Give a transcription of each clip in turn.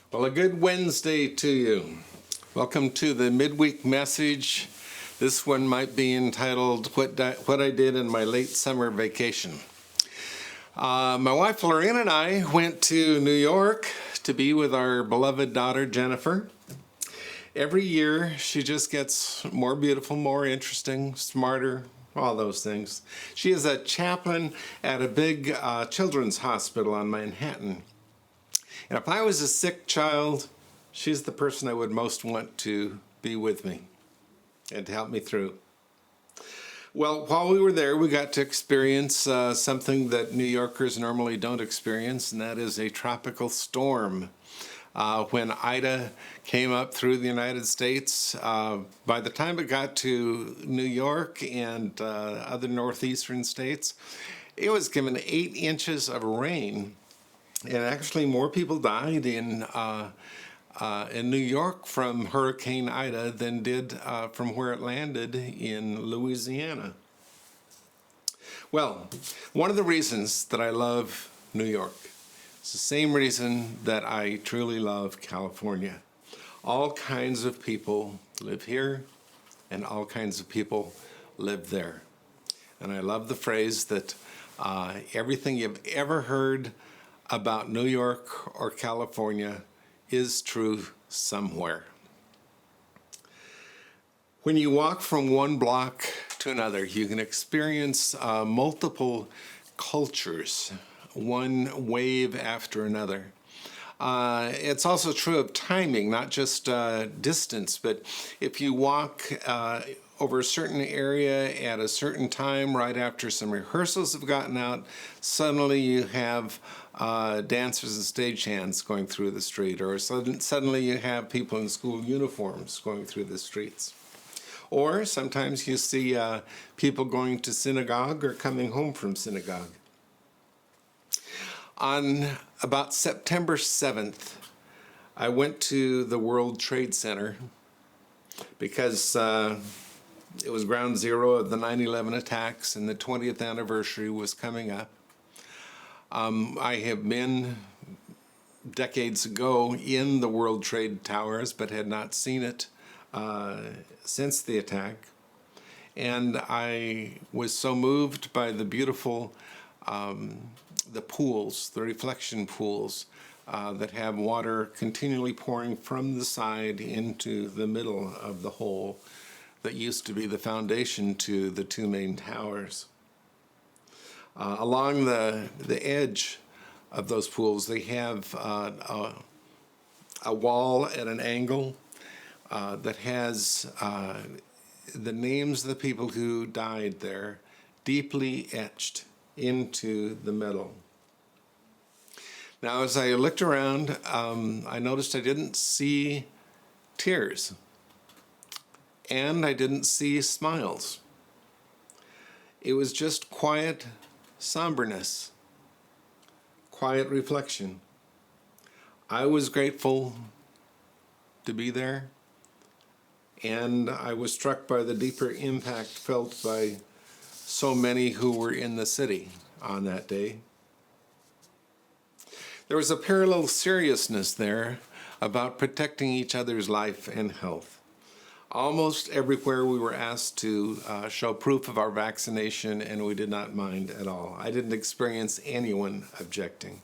Well, a good Wednesday to you. Welcome to the midweek message. This one might be entitled What I Did in My Late Summer Vacation. My wife Lorraine and I went to New York to be with our beloved daughter Jennifer. Every year she just gets more beautiful, more interesting, smarter, all those things. She is a chaplain at a big children's hospital on Manhattan. And if I was a sick child, she's the person I would most want to be with me and to help me through. Well, while we were there, we got to experience something that New Yorkers normally don't experience, and that is a tropical storm. When Ida came up through the United States, by the time it got to New York and other northeastern states, it was given 8 inches of rain. And actually, more people died in New York from Hurricane Ida than did from where it landed in Louisiana. Well, one of the reasons that I love New York is the same reason that I truly love California. All kinds of people live here, and all kinds of people live there. And I love the phrase that everything you've ever heard about New York or California is true somewhere. When you walk from one block to another, you can experience multiple cultures, one wave after another. It's also true of timing, not just distance, but if you walk over a certain area at a certain time, right after some rehearsals have gotten out, suddenly you have dancers and stagehands going through the street, or suddenly you have people in school uniforms going through the streets. Or sometimes you see people going to synagogue or coming home from synagogue. On about September 7th, I went to the World Trade Center because it was ground zero of the 9/11 attacks, and the 20th anniversary was coming up. I have been decades ago in the World Trade Towers, but had not seen it since the attack. And I was so moved by the beautiful, the pools, the reflection pools that have water continually pouring from the side into the middle of the hole that used to be the foundation to the 2 main towers. Along the edge of those pools, they have a wall at an angle that has the names of the people who died there deeply etched into the metal. Now, as I looked around, I noticed I didn't see tears, and I didn't see smiles. It was just quiet somberness, quiet reflection. I was grateful to be there, and I was struck by the deeper impact felt by so many who were in the city on that day. There was a parallel seriousness there about protecting each other's life and health. Almost everywhere we were asked to show proof of our vaccination, and we did not mind at all. I didn't experience anyone objecting.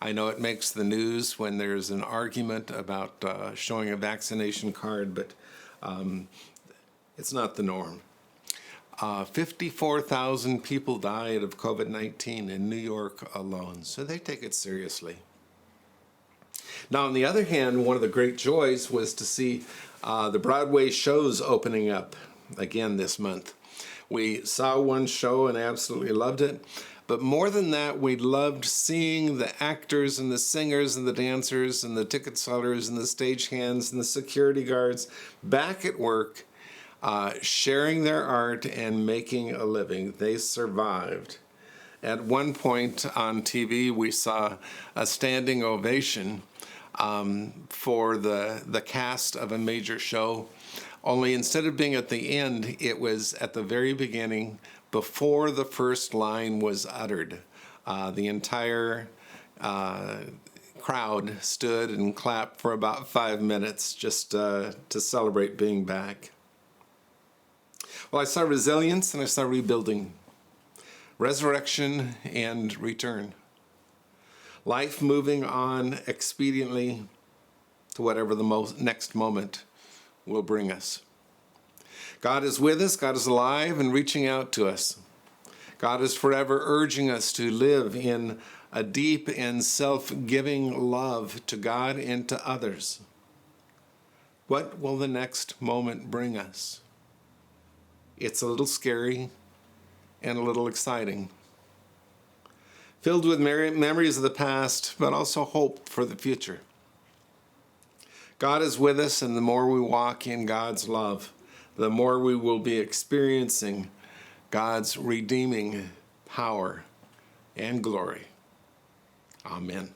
I know it makes the news when there's an argument about showing a vaccination card, but it's not the norm. 54,000 people died of COVID-19 in New York alone, so they take it seriously. Now, on the other hand, one of the great joys was to see the Broadway shows opening up again this month. We saw one show and absolutely loved it. But more than that, we loved seeing the actors and the singers and the dancers and the ticket sellers and the stagehands and the security guards back at work, sharing their art and making a living. They survived. At one point on TV, we saw a standing ovation for the cast of a major show, only instead of being at the end, it was at the very beginning, before the first line was uttered. The entire crowd stood and clapped for about 5 minutes just to celebrate being back. Well, I saw resilience and I saw rebuilding, resurrection and return. Life moving on expediently to whatever the next moment will bring us. God is with us, God is alive and reaching out to us. God is forever urging us to live in a deep and self-giving love to God and to others. What will the next moment bring us? It's a little scary and a little exciting. Filled with memories of the past, but also hope for the future. God is with us, and the more we walk in God's love, the more we will be experiencing God's redeeming power and glory. Amen.